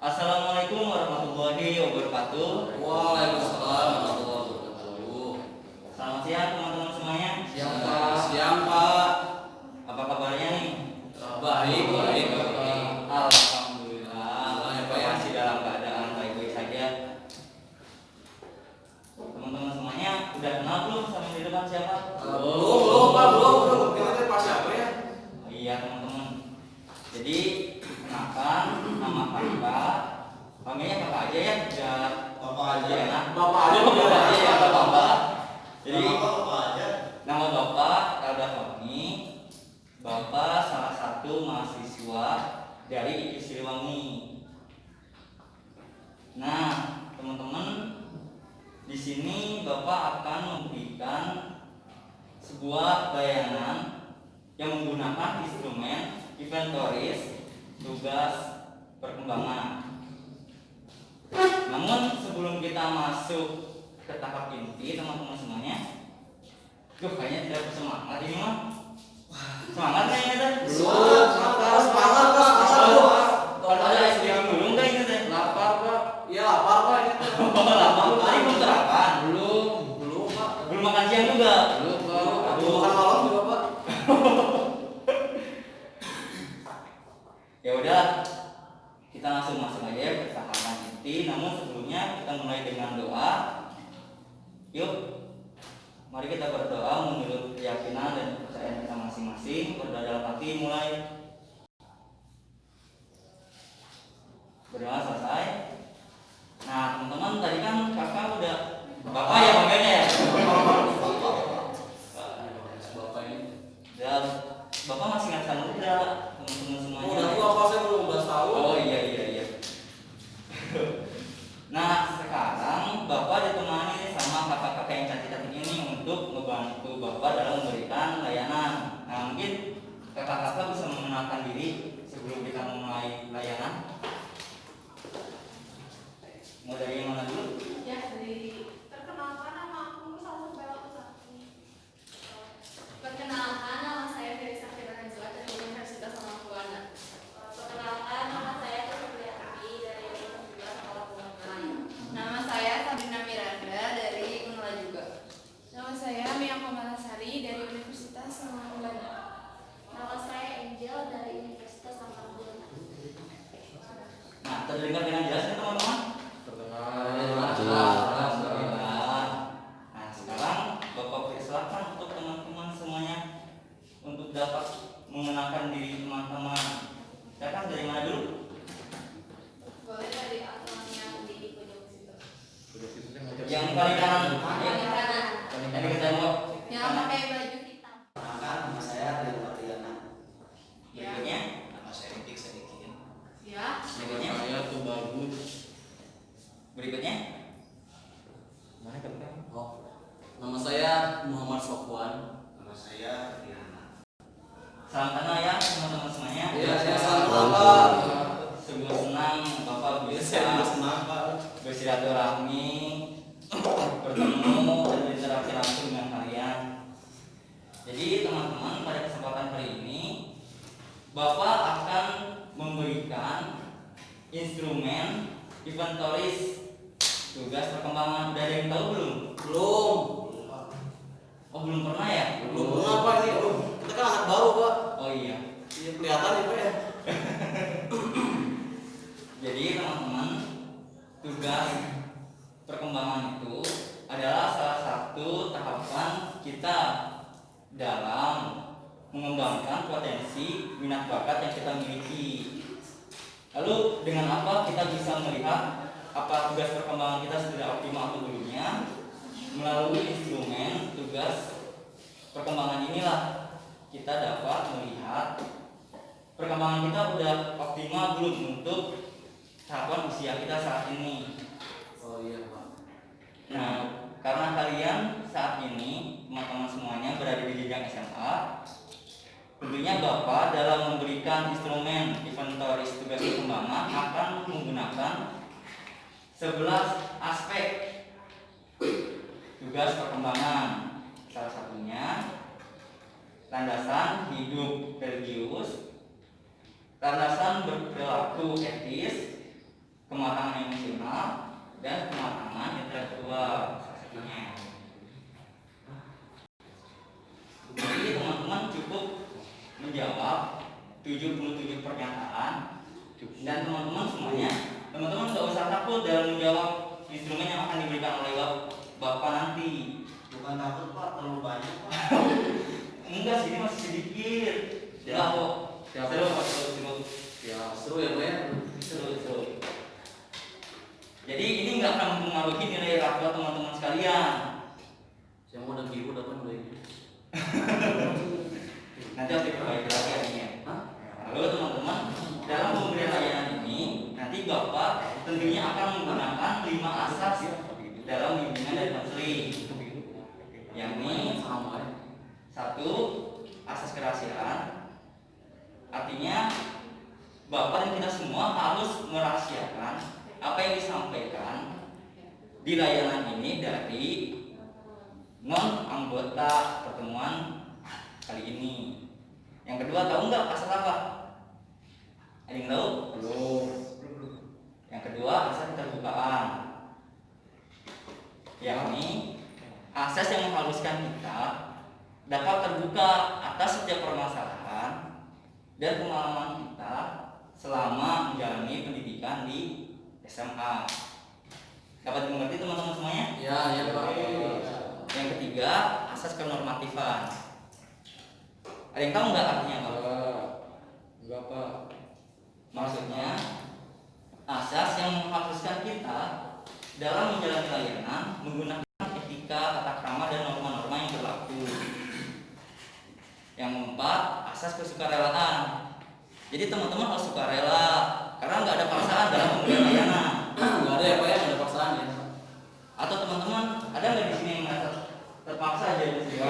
Assalamualaikum warahmatullahi wabarakatuh. Waalaikumsalam warahmatullahi wabarakatuh. Selamat siang teman-teman semuanya. Siang Pak. Siang Pak. Apa kabarnya nih? Baik. Alhamdulillah. Ya, Pak, ya. Masih dalam keadaan baik-baik saja. Teman-teman semuanya udah kenal belum sama di depan siapa? Belum Pak, belum. Kita Pak siapa ya? Oh, iya teman-teman. Jadi kenalkan nama kakak. Panggilnya kakak aja ya. Biar Bapak aja. enak. Bapak aja. Bapak aja ya, bapak. Jadi Bapak aja. nama Bapak Elda Fahmi. Bapak salah satu mahasiswa dari IKIP Siliwangi. Nah, teman-teman, di sini Bapak akan memberikan sebuah layanan yang menggunakan instrumen inventoris tugas perkembangan. Namun sebelum kita masuk ke tahap inti, teman-teman semuanya, kayaknya tidak bersemangat ini mah. Semangat kayaknya teh. Semangat Pak. Kalau ada es krim dulu enggak ini teh? Lapar Pak. Iya lapar Pak ini. Lapar tadi belum sarapan. Belum Pak. Belum makan siang juga. Belum Pak. Aduh. Makan malam juga Pak. Ya udah, kita langsung masuk aja ya ke tahapan inti. Namun sebelumnya kita mulai dengan doa. Yuk, mari kita berdoa menurut keyakinan dan kepercayaan kita masing-masing. Berdoa dalam hati mulai. Berdoa selesai. Nah teman-teman, tadi kan kakak udah bapak ya panggilnya ya. Bapak ini. Dan bapak masih ingat muda, teman-teman semuanya. Udah tua Pak, saya belum 12 tahun. Oh iya. Nah sekarang bapak ditemani sama kakak-kakak yang cantik-cantik ini untuk membantu bapak dalam memberikan layanan. Nah mungkin kakak-kakak bisa mengenalkan diri sebelum kita memulai layanan. Mau dari yang mana dulu? Ya, dari perkenalkan nama aku Salsa Bella Usaki. Perkenalkan nama saya Ferry Sakira Najwa dari Universitas Samakuana. Perkenalkan nama saya Supriyati dari Universitas Samakuana. Nama saya Sabrina Miranda dari Unila juga. Nama saya Mia Komalasari dari Universitas Samakuana. Nama saya Angel dari Universitas Samakuana. Nah terdengar dengan jelas ya teman-teman? Jelas. Alhamdulillah. Nah sekarang bapak persilakan untuk teman-teman semuanya untuk dapat mengenalkan diri teman-teman. Silakan dari mana dulu? Boleh dari aturan yang di pojok situ. Yang paling kanan. Paling kanan. Yang ketemu. Yang pakai baju hitam. Nama saya Rio Marliana. Berikutnya. Nama saya Dik Sadikin. Ya. Berikutnya. Saya tuh bagus. Berikutnya. Mana kakak? Oh, nama saya Muhammad Sofwan. Nama saya Riana. Salam kenal ya teman-teman semuanya. Iya, saya salam Pak. Sungguh senang bapak bisa Saya senang Pak. bersilaturahmi, bertemu dan berinteraksi langsung dengan kalian. Jadi teman-teman, pada kesempatan hari ini bapak akan memberikan instrumen inventoris tugas perkembangan. Udah ada yang tahu belum? Belum. Oh belum pernah ya? Belum pernah Pak ini. Kita kan anak baru Pak. Oh iya. Iya kelihatan ya Pak ya. Jadi teman-teman, tugas perkembangan itu adalah salah satu tahapan kita dalam mengembangkan potensi minat bakat yang kita miliki. Lalu dengan apa kita bisa melihat apa tugas perkembangan kita sudah optimal atau belumnya? Melalui instrumen tugas perkembangan inilah kita dapat melihat perkembangan kita udah optimal belum untuk tahapan usia kita saat ini. Oh iya Pak. Nah, karena kalian saat ini teman-teman semuanya berada di jenjang SMA, tentunya Bapak dalam memberikan instrumen inventoris tugas perkembangan akan menggunakan 11 aspek tugas perkembangan. Salah satunya landasan hidup religius, landasan berperilaku etis, kematangan emosional dan kematangan intelektual. Jadi teman-teman cukup menjawab 77 pernyataan dan teman-teman semuanya, teman-teman nggak usah takut dalam menjawab instrumen yang akan diberikan oleh Bapak nanti. Bukan takut Pak, terlalu banyak Pak. Enggak sih, ini masih sedikit. Enggak kok. Seru, seru. Ya seru ya Pak ya. Seru. Jadi ini nggak akan mempengaruhi nilai rapor teman-teman sekalian. Yang mau udah biru dapat nilainya. Nanti harus diperbaiki lagi ya. Lalu teman-teman, dalam pemberian layanan ini nanti Bapak tentunya akan menggunakan 5 asas dalam bimbingan dan konseling. Yang ini satu, asas kerahasiaan. Artinya Bapak dan kita semua harus merahasiakan apa yang disampaikan di layanan ini dari non anggota pertemuan kali ini. Yang kedua, tahu nggak asas apa? Ada yang tahu? Belum. Yang kedua, asas keterbukaan. Yakni asas yang mengharuskan kita dapat terbuka atas setiap permasalahan dan pengalaman kita selama menjalani pendidikan di SMA. Dapat dimengerti teman-teman semuanya? Ya Pak. Yang ketiga, asas kenormatifan. Ada yang tahu nggak artinya apa? Enggak Pak. Maksudnya asas yang mengharuskan kita dalam menjalani layanan menggunakan etika, tata krama dan norma-norma yang berlaku. Yang keempat, asas kesukarelaan. Jadi teman-teman harus sukarela karena nggak ada paksaan dalam pemberian layanan. Enggak ada ya Pak ya, nggak ada paksaan ya. Atau teman-teman ada nggak di sini yang merasa terpaksa jadi sendiri?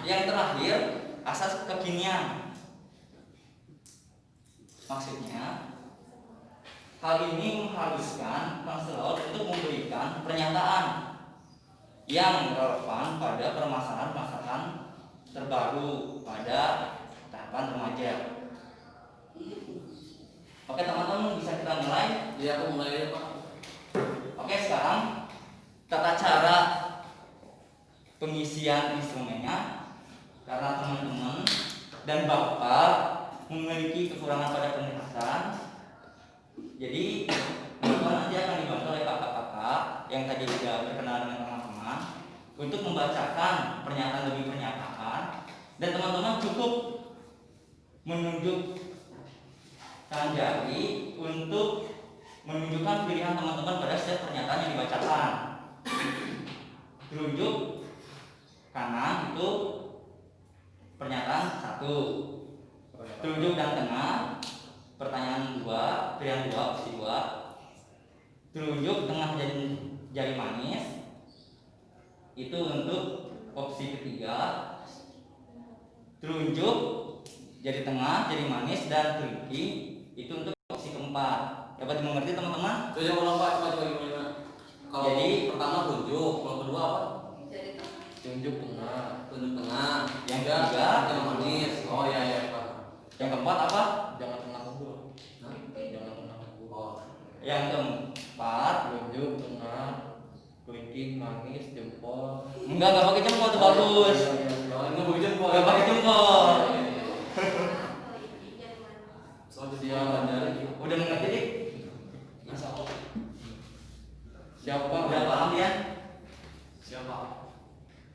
Yang terakhir, asas kekinian. Maksudnya, hal ini mengharuskan konselor untuk memberikan pernyataan yang relevan pada permasalahan-permasalahan terbaru pada tahapan remaja. Oke teman-teman, bisa kita mulai? Iya aku mulai ya Pak. Oke, sekarang tata cara pengisian instrumennya. Karena teman-teman dan Bapak memiliki kekurangan pada penjelasan, jadi Bapak nanti akan dibantu oleh kakak-kakak yang tadi sudah berkenalan dengan teman-teman untuk membacakan pernyataan demi pernyataan, dan teman-teman cukup menunjukkan jari untuk menunjukkan pilihan teman-teman pada setiap pernyataan yang dibacakan. Telunjuk kanan itu pernyataan 1, telunjuk dan tengah pertanyaan 2, pilihan 2, opsi 2, telunjuk tengah jari manis itu untuk opsi ketiga, telunjuk jari tengah, jari manis dan telunjuk itu untuk opsi keempat. Dapat dimengerti teman-teman? Coba ulang Pak, coba gimana? Kalau Jadi pertama tunjuk, kalau kedua apa? Jadi Tunjuk tengah. Yang Tiga, ketiga, yang manis. Oh iya Pak. yang keempat apa? Jangan tengah dulu. Hah? Jangan tengah dulu. Oh. Yang keempat, Tunjuk tengah, kelingking, manis, jempol. enggak pakai jempol tuh bagus. Oh, ini mau jempol. Enggak pakai jempol. Soal jadi jari. Udah mengerti dik? Siapa? Udah paham ya? Siapa?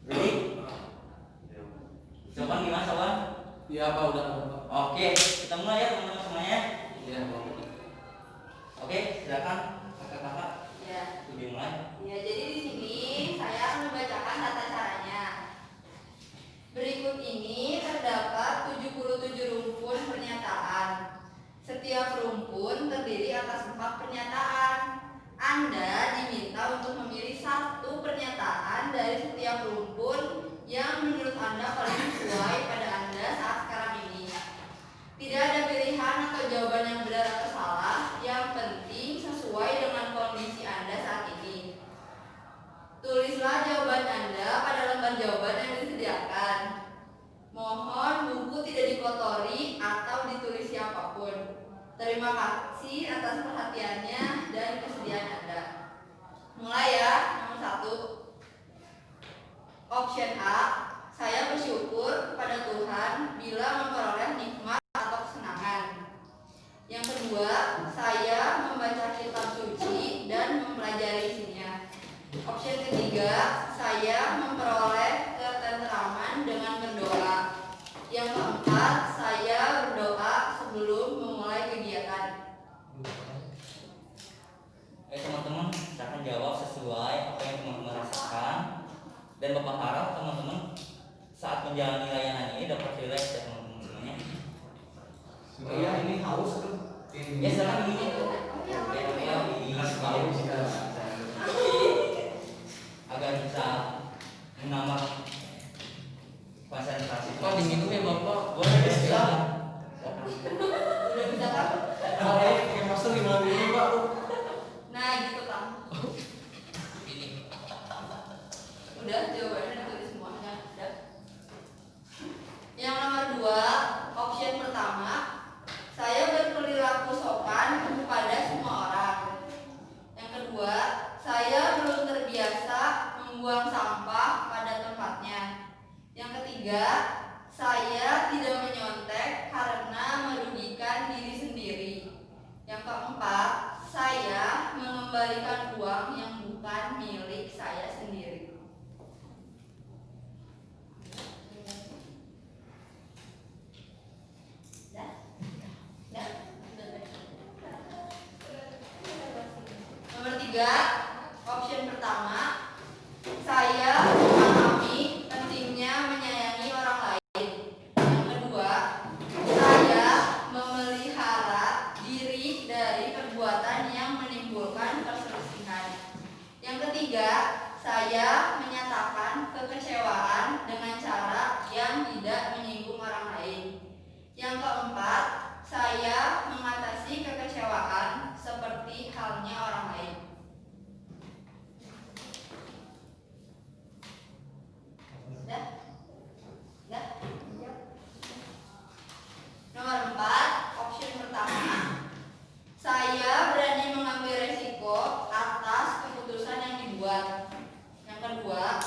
Jadi jawaban gimana sobat? Iya Pak, udah Pak. Oke, kita mulai ya teman-teman semuanya. Iya Pak. Oke, silakan kakak-kakak ya. lebih mulai. Ya, jadi di sini saya akan membacakan tata caranya. Berikut ini terdapat 77 rumpun pernyataan. Setiap rumpun terdiri atas 4 pernyataan. Anda diminta untuk memilih 1 pernyataan dari setiap rumpun yang menurut Anda paling sesuai pada Anda saat sekarang ini. Tidak ada pilihan atau jawaban yang benar atau salah, yang penting sesuai dengan kondisi Anda saat ini. apapun. Terima kasih atas perhatiannya dan kesediaan Anda. Mulai ya, nomor 1. Option A, saya bersyukur pada Tuhan bila memperoleh nikmat atau kesenangan. Yang kedua, saya membaca kitab suci dan mempelajari isinya. Option ketiga, saya memperoleh ketenteraman dengan berdoa. Yang keempat, saya berdoa sebelum memulai kegiatan. Teman-teman, saya akan jawab sesuai apa yang teman-teman rasakan. Dan Bapak harap teman-teman saat menjalani layanan ini dapat rileks ya teman-teman semuanya. Supaya ini haus tuh. Ya sekarang ini tuh agar bisa menambah konsentrasi. Pak diminum ya Bapak. Boleh bisa. Udah bisa kan? Kayak master gimana ini Pak? Nah gitu kan. Udah jawabannya ditulis semuanya. Udah. Yang nomor 2, option pertama, saya berperilaku sopan kepada semua orang. Yang kedua, saya belum terbiasa membuang sampah pada tempatnya. Yang ketiga, saya tidak menyontek karena merugikan diri sendiri. Yang keempat, saya mengembalikan uang yang bukan milik saya sendiri. Nomor 3, option pertama, saya memahami pentingnya menyayangi orang lain. Yang kedua, saya memelihara diri dari perbuatan yang menimbulkan perselisihan. Yang ketiga, saya menyatakan kekecewaan dengan cara yang tidak menyinggung orang lain. Yang keempat, saya mengatasi kekecewaan seperti halnya orang lain. Dah? Dah? Nomor 4, option pertama, saya berani mengambil resiko atas keputusan yang dibuat. Yang kedua,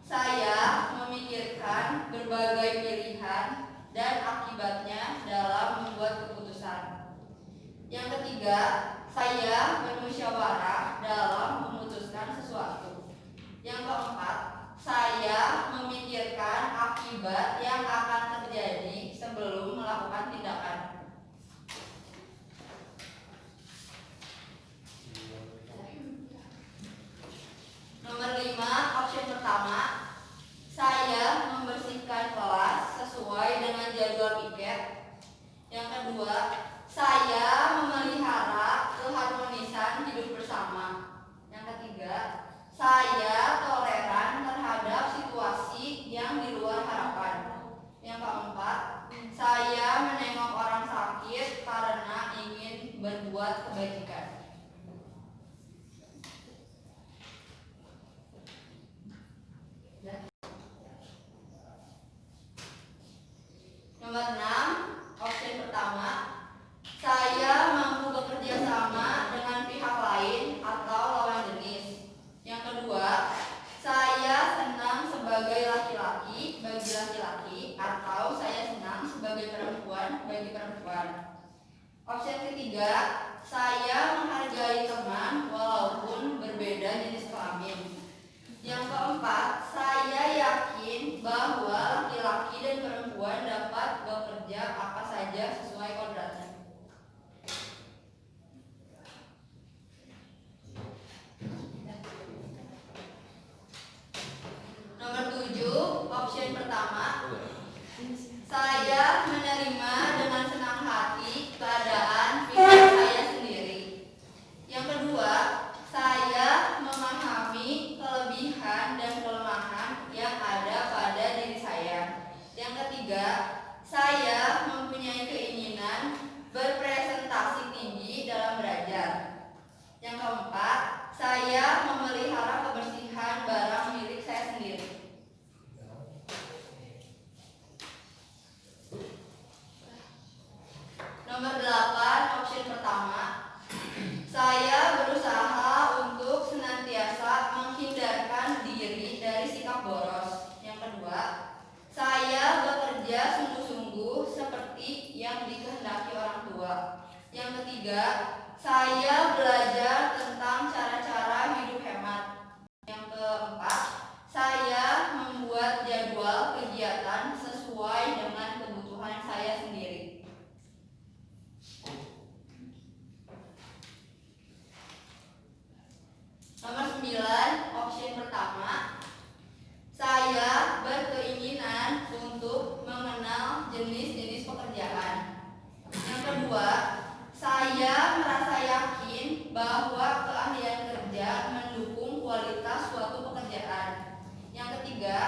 saya memikirkan berbagai pilihan dan akibatnya dalam membuat keputusan. Yang ketiga, saya bermusyawarah dalam memutuskan sesuatu. Yang keempat, saya memikirkan akibat yang akan terjadi sebelum melakukan tindakan. Nomor 5, option pertama, saya membersihkan kelas sesuai dengan jadwal piket. Yang kedua, saya memelihara keharmonisan hidup bersama. Yang ketiga, saya toleran terhadap situasi yang di luar harapan. Yang keempat, saya menengok orang sakit karena ingin berbuat kebajikan. Nomor 6, option pertama, saya mampu bekerja sama dengan pihak lain atau lawan jenis. Yang kedua, saya senang sebagai laki-laki bagi laki-laki atau saya senang sebagai perempuan bagi perempuan. Option ketiga, saya menghargai teman walaupun berbeda jenis kelamin. Yang keempat, saya yakin bahwa laki-laki dan perempuan dapat bekerja apa saja sesuai kodratnya. Nomor 7, option pertama, saya menerima dengan senang hati keadaan fisik saya sendiri. Yang kedua, saya memahami kelebihan dan kelemahan yang ada pada diri saya. yang dikehendaki orang tua. Yang ketiga, saya belajar tentang cara-cara hidup hemat. Yang keempat, saya membuat jadwal kegiatan sesuai dengan kebutuhan saya sendiri. Nomor 9, option pertama. Saya berkeinginan untuk mengenal jenis-jenis pekerjaan. Yang kedua, saya merasa yakin bahwa keahlian kerja mendukung kualitas suatu pekerjaan. Yang ketiga,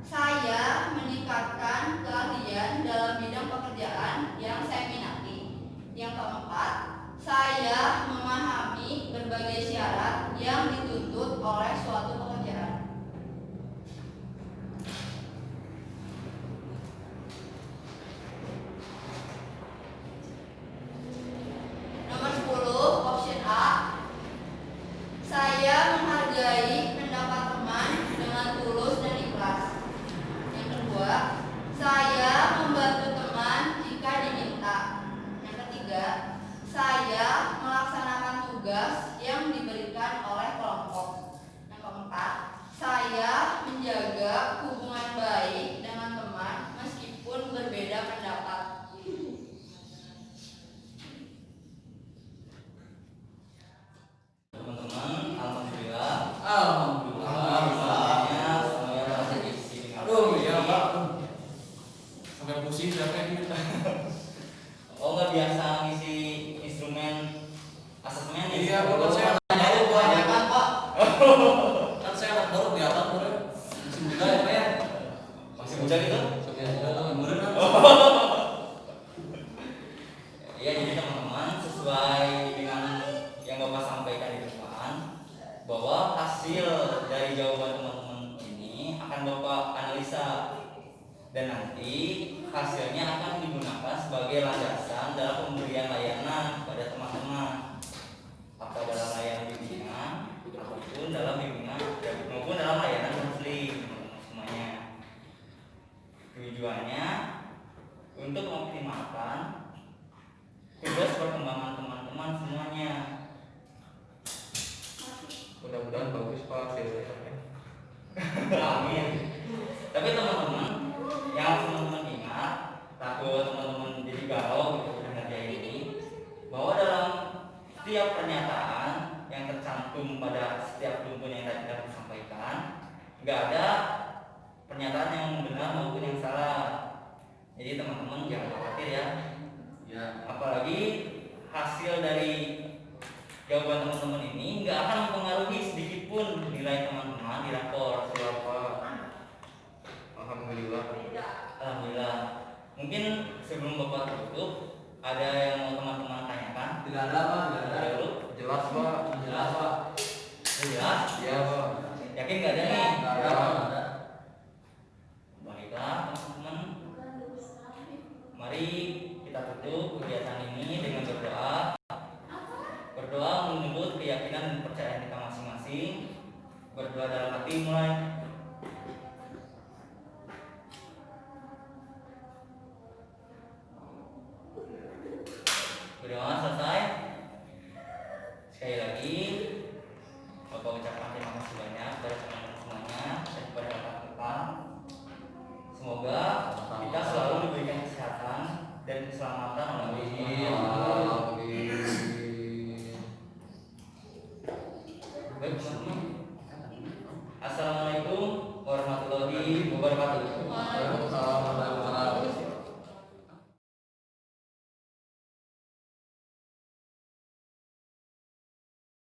saya meningkatkan keahlian dalam bidang pekerjaan yang saya minati. Yang keempat, saya memahami berbagai syarat yang dituntut oleh suatu pekerjaan. Nomor 10, option A. Saya menghargai pendapat teman dengan tulus dan ikhlas. Yang kedua, saya membantu teman jika diminta. Yang ketiga, saya melaksanakan tugas yang diberikan oleh kelompok. Yang keempat, saya menjaga hubungan baik dengan teman meskipun berbeda pendapat. Teman-teman, alhamdulillah. Alhamdulillah. Semuanya dapat diisi dengan Aduh, baik. iya Pak. Sampai pusing sampai kita. Oh, nggak biasa ngisi instrumen asesmen ya? Iya, Pak, saya nanya itu kebanyakan, Pak. Kan saya anak baru di atas baru. Masih muda ya Pak ya. Masih muda gitu? Sampai muda kan. Ya, jadi teman-teman, sesuai dengan yang Bapak sampaikan di depan, bahwa hasil dari jawaban teman-teman ini akan Bapak analisa, dan nanti hasilnya akan digunakan sebagai landasan dalam pemberian layanan kepada teman-teman, apa dalam layanan bimbingan ataupun dalam bimbingan maupun dalam layanan konseling, teman-teman semuanya. Tujuannya untuk mengoptimalkan tugas perkembangan teman-teman semuanya. Mudah-mudahan bagus Pak hasilnya. Amin. Tapi teman-teman, yang teman-teman ingat, takut teman-teman jadi galau gitu dengan ngerjain ini, bahwa dalam setiap pernyataan yang tercantum pada setiap rumpun yang tadi kita sampaikan, nggak ada pernyataan yang benar maupun yang salah. Jadi teman-teman jangan khawatir ya. Ya. Apalagi hasil dari jawaban teman-teman ini nggak akan mempengaruhi sedikit pun nilai teman-teman di rapor. Siapa? Alhamdulillah. Alhamdulillah. Mungkin sebelum Bapak tutup, ada yang mau teman-teman tanyakan? Tidak ada Pak, tidak ada. Dulu. Jelas Pak. Jelas Pak. Jelas? Iya Pak. Yakin nggak ada nih? Tidak ada Pak, tidak ada. Baiklah teman-teman. Mari kita tutup kegiatan ini dengan berdoa. Berdoa menyebut keyakinan dan kepercayaan kita masing-masing. Berdoa dalam hati mulai. Berdoa selesai. Sekali lagi Bapak ucapkan terima kasih banyak kepada teman-teman semuanya dan kepada rekan-rekan. Semoga kita selalu diberikan kesehatan dan keselamatan oleh Allah Subhanahu wa Ta'ala. Baik teman-teman. Assalamualaikum warahmatullahi wabarakatuh. Waalaikumsalam. Waalaikumsalam.